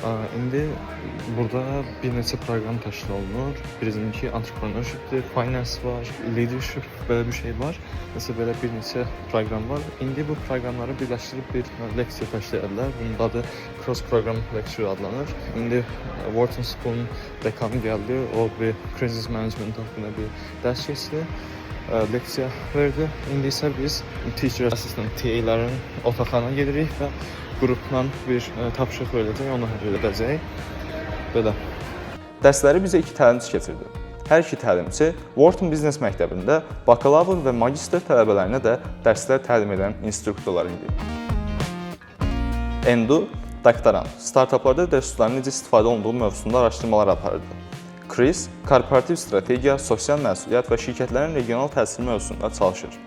İndi burada bir neçə proqram təşkil olunur. Birincisi entrepreneurshipdir, finance var, leadership belə bir şey var. Nəsə belə bir neçə proqram var. İndi bu proqramları birləşdirib bir leksiya təşkil edirlər. Bunun adı Cross Program Lecture adlanır. İndi Wharton School'un dekanı gəldi. O bir crisis management haqqında bir dərs keçdi. Leksiya verdi. İndi isə biz teacher assistant TA-ların otaqlarına gedirik və qrupla bir tapşırıq veriləcək, onu həll edəcəyik. Belə. Dərsləri bizə 2 təlimçi keçirdi. Hər iki təlimçi Wharton Biznes Məktəbində bakalavr və magistr tələbələrinə də dərslər təlim edən instruktorlar idi. Endu, doktorant, startaplarda resursların necə istifadə olunduğu mövzusunda araşdırmalar aparırdı. Chris, korporativ strategiya, sosial məsuliyyət və şirkətlərin regional təsiri mövzusunda çalışır.